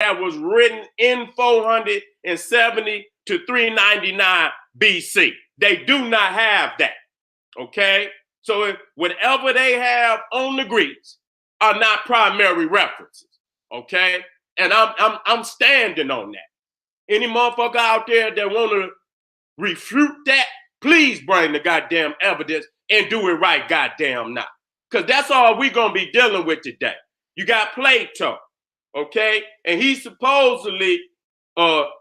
that was written in 470 to 399 BC. They do not have that. Okay? So whatever they have on the Greeks are not primary references. Okay? And I'm standing on that. Any motherfucker out there that want to refute that, please bring the goddamn evidence and do it right goddamn now. Because that's all we're going to be dealing with today. You got Plato, okay? And he supposedly,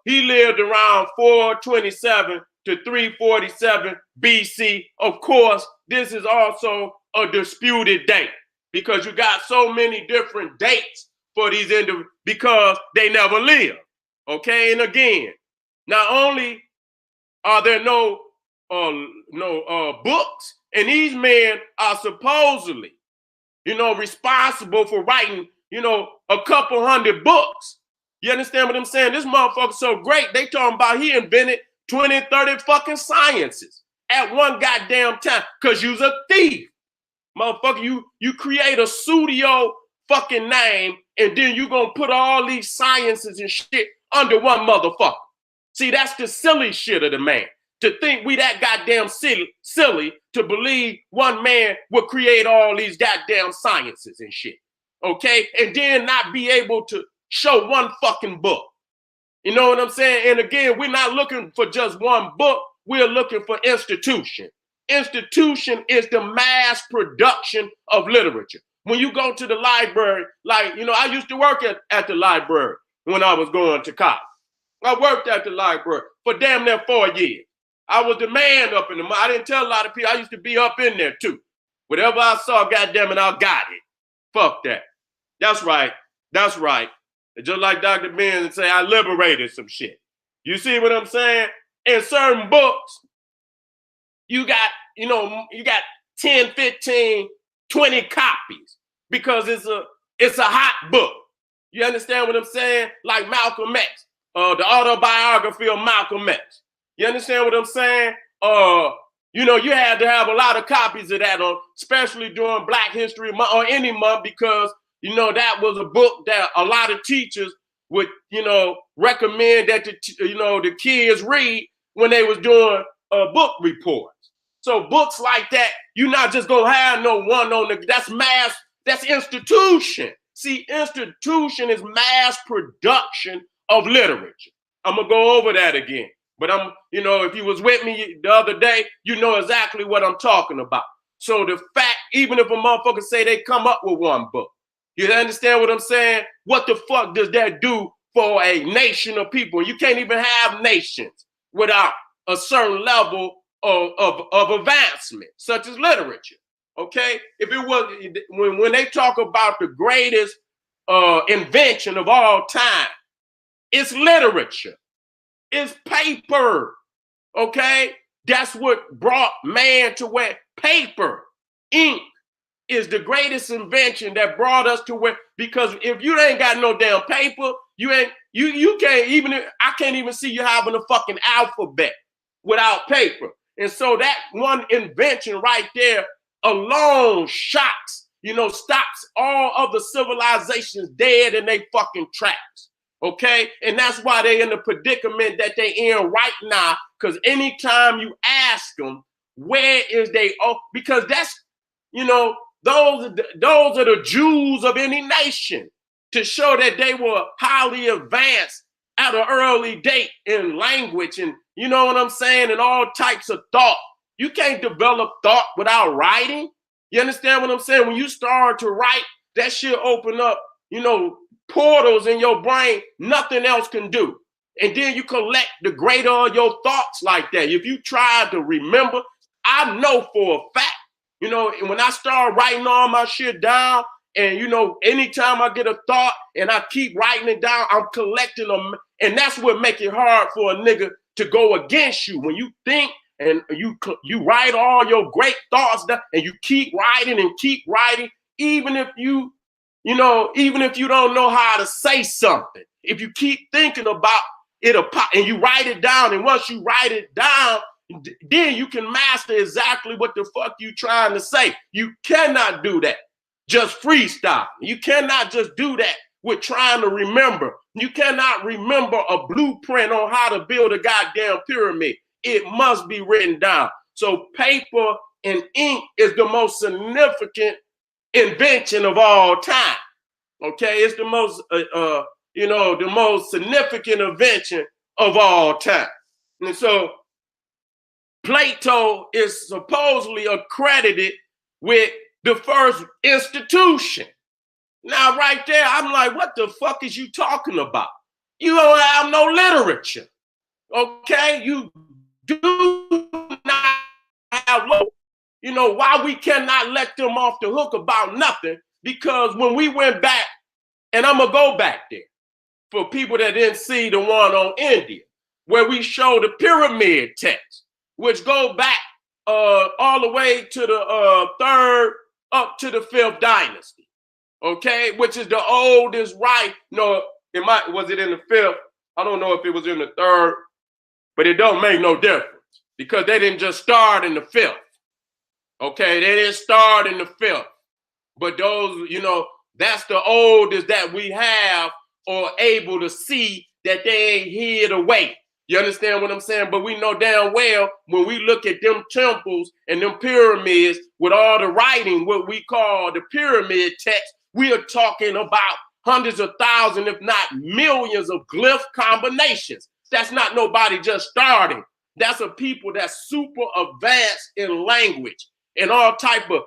he lived around 427 to 347 BC. Of course, this is also a disputed date because you got so many different dates for these individuals because they never lived. Okay, and again, not only are there no books, and these men are supposedly, responsible for writing, a couple hundred books. You understand what I'm saying? This motherfucker's so great, they talking about he invented 20, 30 fucking sciences at one goddamn time because you's a thief. Motherfucker, you create a pseudo fucking name, and then you gonna put all these sciences and shit under one motherfucker. See, that's the silly shit of the man. To think we that goddamn silly to believe one man will create all these goddamn sciences and shit. Okay? And then not be able to show one fucking book. You know what I'm saying? And again, we're not looking for just one book. We're looking for institution. Institution is the mass production of literature. When you go to the library, I used to work at the library when I was going to college. I worked at the library for damn near 4 years. I was the man up in the I didn't tell a lot of people. I used to be up in there too. Whatever I saw, goddamn it, I got it. Fuck that. That's right. That's right. And just like Dr. Ben say, I liberated some shit. You see what I'm saying? In certain books, you got 10, 15, 20 copies because it's a hot book. You understand what I'm saying? Like Malcolm X, the autobiography of Malcolm X. You understand what I'm saying? You had to have a lot of copies of that, especially during Black History Month or any month, because, that was a book that a lot of teachers would, recommend that the kids read when they was doing book reports. So books like that, you're not just going to have no one that's mass, that's institution. See, institution is mass production of literature. I'm going to go over that again. But if you was with me the other day, you know exactly what I'm talking about. So the fact, even if a motherfucker say they come up with one book, you understand what I'm saying? What the fuck does that do for a nation of people? You can't even have nations without a certain level of advancement, such as literature. Okay? If it was, when they talk about the greatest invention of all time, it's literature. It's paper, okay? That's what brought man to where paper, ink, is the greatest invention that brought us to where, because if you ain't got no damn paper, you can't even, I can't even see you having a fucking alphabet without paper. And so that one invention right there alone stops all other civilizations dead in their fucking tracks. Okay, and that's why they're in the predicament that they in right now. Because anytime you ask them where is they, because that's those are the Jews of any nation, to show that they were highly advanced at an early date in language and you know what I'm saying, and all types of thought. You can't develop thought without writing. You understand what I'm saying? When you start to write, that shit open up, portals in your brain nothing else can do. And then you collect the greater of your thoughts like that. If you try to remember, I know for a fact, when I start writing all my shit down, and anytime I get a thought and I keep writing it down, I'm collecting them. And that's what makes it hard for a nigga to go against you. When you think and you write all your great thoughts down and you keep writing and keep writing, even if you don't know how to say something, if you keep thinking about it and you write it down, and once you write it down, then you can master exactly what the fuck you trying to say. You cannot do that just freestyle. You cannot just do that with trying to remember. You cannot remember a blueprint on how to build a goddamn pyramid. It must be written down. So paper and ink is the most significant invention of all time. Okay, it's the most, the most significant invention of all time. And so Plato is supposedly accredited with the first institution. Now, right there, I'm like, what the fuck is you talking about? You don't have no literature. Okay, you do not have, why we cannot let them off the hook about nothing? Because when we went back, and I'm gonna go back there for people that didn't see the one on India, where we show the pyramid text, which go back all the way to the third up to the fifth dynasty. Okay, which is the oldest, right? No, was it in the fifth? I don't know if it was in the third, but it don't make no difference because they didn't just start in the fifth. Okay, they didn't start in the fifth, but those, that's the oldest that we have or able to see that they ain't hid away. You understand what I'm saying? But we know damn well when we look at them temples and them pyramids with all the writing, what we call the pyramid text, we are talking about hundreds of thousands, if not millions of glyph combinations. That's not nobody just starting. That's a people that's super advanced in language and all type of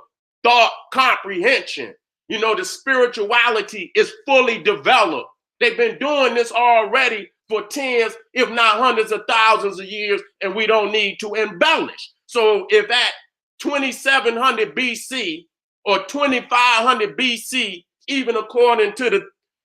thought comprehension. The spirituality is fully developed. They've been doing this already for tens, if not hundreds of thousands of years, and we don't need to embellish. So if at 2700 BC or 2500 BC, even according to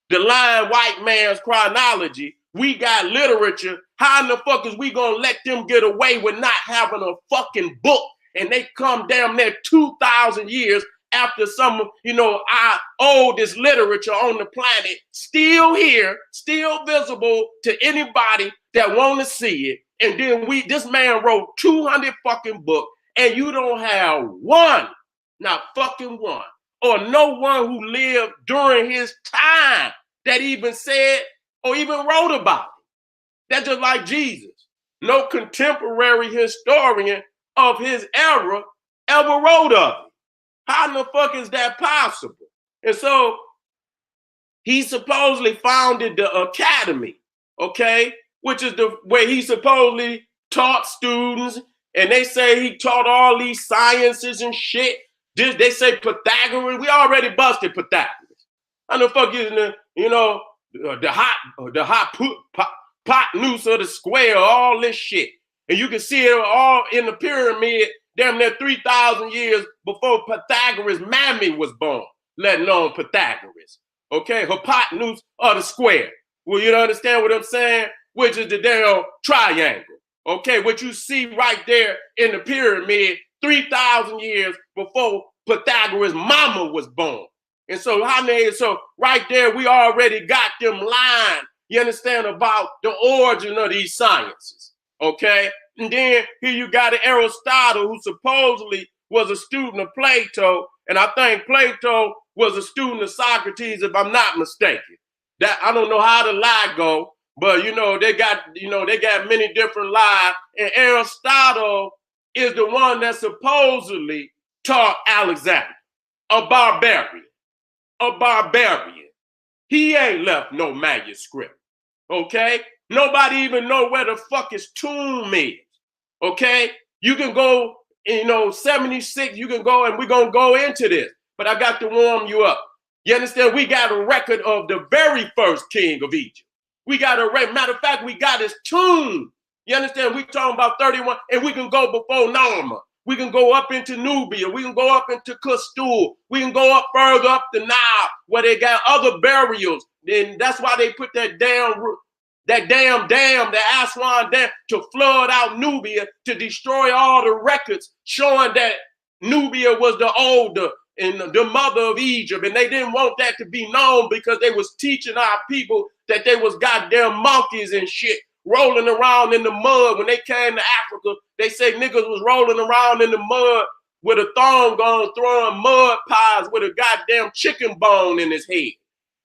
the lying white man's chronology, we got literature, how in the fuck is we gonna let them get away with not having a fucking book? And they come damn near 2,000 years after some of, our oldest literature on the planet, still here, still visible to anybody that want to see it. And then this man wrote 200 fucking books, and you don't have one, not fucking one, or no one who lived during his time that even said or even wrote about it. That's just like Jesus. No contemporary historian of his era ever wrote of it. How in the fuck is that possible? And so he supposedly founded the academy, okay, which is where he supposedly taught students, and they say he taught all these sciences and shit. They say Pythagoras. We already busted Pythagoras. How the fuck is the hypotenuse of the square, all this shit, and you can see it all in the pyramid. Damn near 3,000 years before Pythagoras' mammy was born, let alone Pythagoras. Okay, hypotenuse of the square. Well, you understand what I'm saying? Which is the damn triangle. Okay, what you see right there in the pyramid 3,000 years before Pythagoras' mama was born. And so right there, we already got them lying, you understand, about the origin of these sciences. Okay? And then here you got Aristotle, who supposedly was a student of Plato, and I think Plato was a student of Socrates, if I'm not mistaken. That I don't know how the lie go, but they got many different lies, and Aristotle is the one that supposedly taught Alexander, a barbarian. He ain't left no manuscript. Okay? Nobody even know where the fuck his tomb is. Okay? You can go, 76, you can go, and we're going to go into this. But I got to warm you up. You understand? We got a record of the very first king of Egypt. We got a record. Matter of fact, we got his tomb. You understand? We talking about 31, and we can go before Norma. We can go up into Nubia. We can go up into Custul. We can go up further up the Nile where they got other burials. And that's why they put that damn dam, the Aswan Dam, to flood out Nubia, to destroy all the records showing that Nubia was the older and the mother of Egypt. And they didn't want that to be known because they was teaching our people that they was goddamn monkeys and shit rolling around in the mud. When they came to Africa, they say niggas was rolling around in the mud with a thong on, throwing mud pies with a goddamn chicken bone in his head.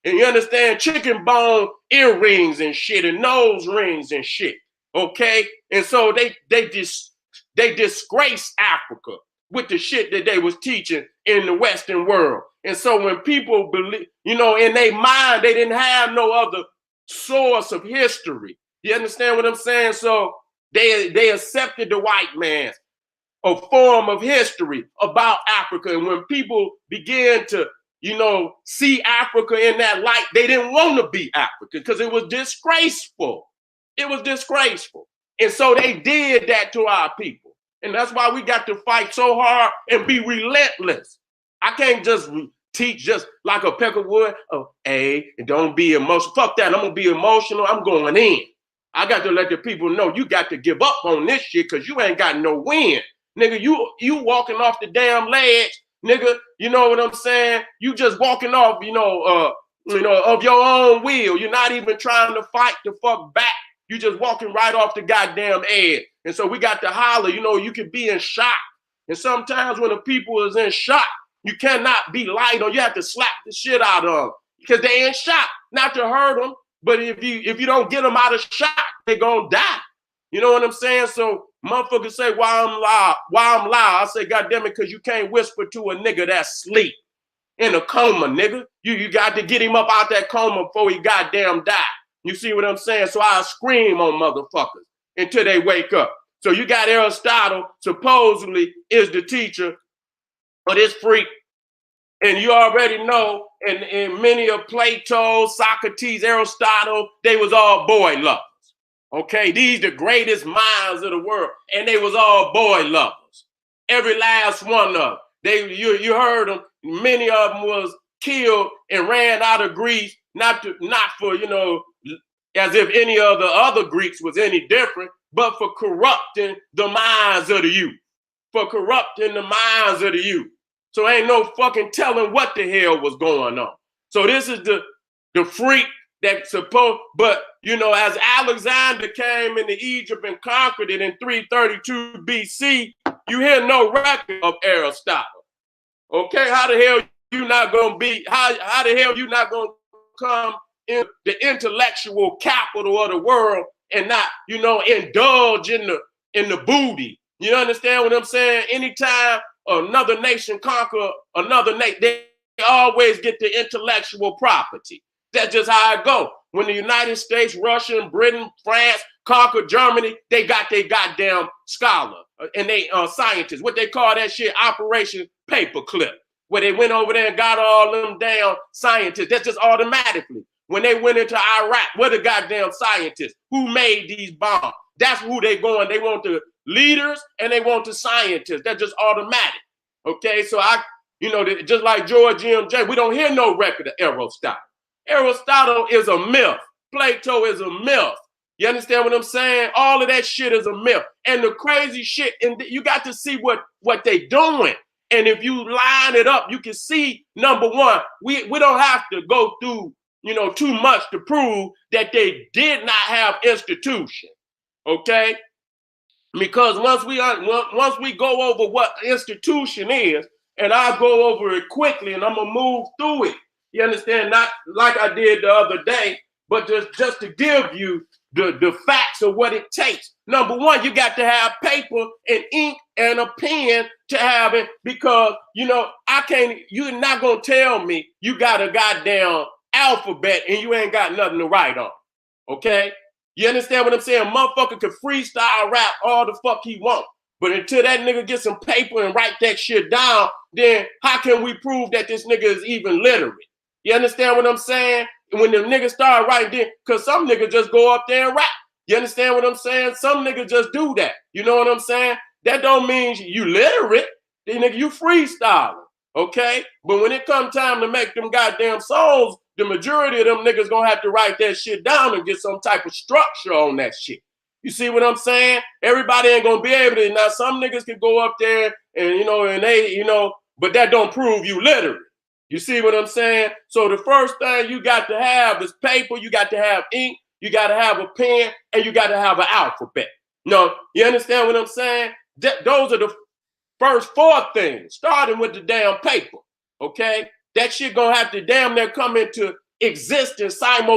And you understand, chicken bone earrings and shit and nose rings and shit. Okay? And so they disgrace Africa with the shit that they was teaching in the Western world. And so when people believe, you know, in their mind, they didn't have no other source of history. You understand what I'm saying? So they accepted the white man's a form of history about Africa. And when people began to, you know, see Africa in that light, they didn't want to be African because it was disgraceful. It was disgraceful. And so they did that to our people. And that's why we got to fight so hard and be relentless. I can't just teach just like a peck of wood. Oh, hey, don't be emotional. Fuck that. I'm going to be emotional. I'm going in. I got to let the people know you got to give up on this shit because you ain't got no win. Nigga, you walking off the damn ledge, nigga, you know what I'm saying? You just walking off, of your own will. You're not even trying to fight the fuck back. You just walking right off the goddamn edge. And so we got to holler, you know, you can be in shock. And sometimes when the people is in shock, you cannot be light on. You have to slap the shit out of them because they in shock. Not to hurt them, but if you don't get them out of shock, they gonna die. You know what I'm saying? So motherfuckers say, why I'm loud? I say, goddamn it, because you can't whisper to a nigga that's asleep in a coma, nigga. You got to get him up out that coma before he goddamn die. You see what I'm saying? So I scream on motherfuckers until they wake up. So you got Aristotle, supposedly is the teacher of this freak. And you already know, in many of Plato, Socrates, Aristotle, they was all boy lovers. Okay, these the greatest minds of the world, and they was all boy lovers. Every last one of them. You heard them. Many of them was killed and ran out of Greece, not for, you know, as if any of the other Greeks was any different, but for corrupting the minds of the youth. For corrupting the minds of the youth. So ain't no fucking telling what the hell was going on. So this is the freak that supposed, but you know, as Alexander came into Egypt and conquered it in 332 BC, you hear no record of Aristotle. Okay, how the hell you not gonna be? How the hell you not gonna come in the intellectual capital of the world and not, you know, indulge in the booty? You understand what I'm saying? Anytime another nation conquer another nation, they always get the intellectual property. That's just how it go. When the United States, Russia, Britain, France conquered Germany, they got their goddamn scholar and they scientists. What they call that shit, Operation Paperclip, where they went over there and got all them damn scientists. That's just automatically. When they went into Iraq, what the goddamn scientists who made these bombs? That's who they going. They want the leaders and they want the scientists. That's just automatic. Okay, so just like George M.J., we don't hear no record of Aristotle. Aristotle is a myth. Plato is a myth. You understand what I'm saying? All of that shit is a myth. And the crazy shit, and you got to see what they doing. And if you line it up, you can see, number one, we don't have to go through, you know, too much to prove that they did not have institution. Okay? Because once we go over what institution is, and I'll go over it quickly and I'm gonna move through it. You understand? Not like I did the other day, but just to give you the facts of what it takes. Number one, you got to have paper and ink and a pen to have it, because, you know, you're not gonna tell me you got a goddamn alphabet and you ain't got nothing to write on. Okay? You understand what I'm saying? Motherfucker can freestyle rap all the fuck he want. But until that nigga get some paper and write that shit down, then how can we prove that this nigga is even literate? You understand what I'm saying? When the niggas start writing, because some niggas just go up there and rap. You understand what I'm saying? Some niggas just do that. You know what I'm saying? That don't mean you literate. Then nigga, you freestyling. Okay? But when it come time to make them goddamn songs, the majority of them niggas gonna have to write that shit down and get some type of structure on that shit. You see what I'm saying? Everybody ain't gonna be able to. Now, some niggas can go up there and, you know, and they, you know, but that don't prove you literate. You see what I'm saying? So the first thing you got to have is paper, you got to have ink, you got to have a pen, and you got to have an alphabet. No, you understand what I'm saying? Those are the first four things, starting with the damn paper, okay? That shit gonna have to damn near come into existing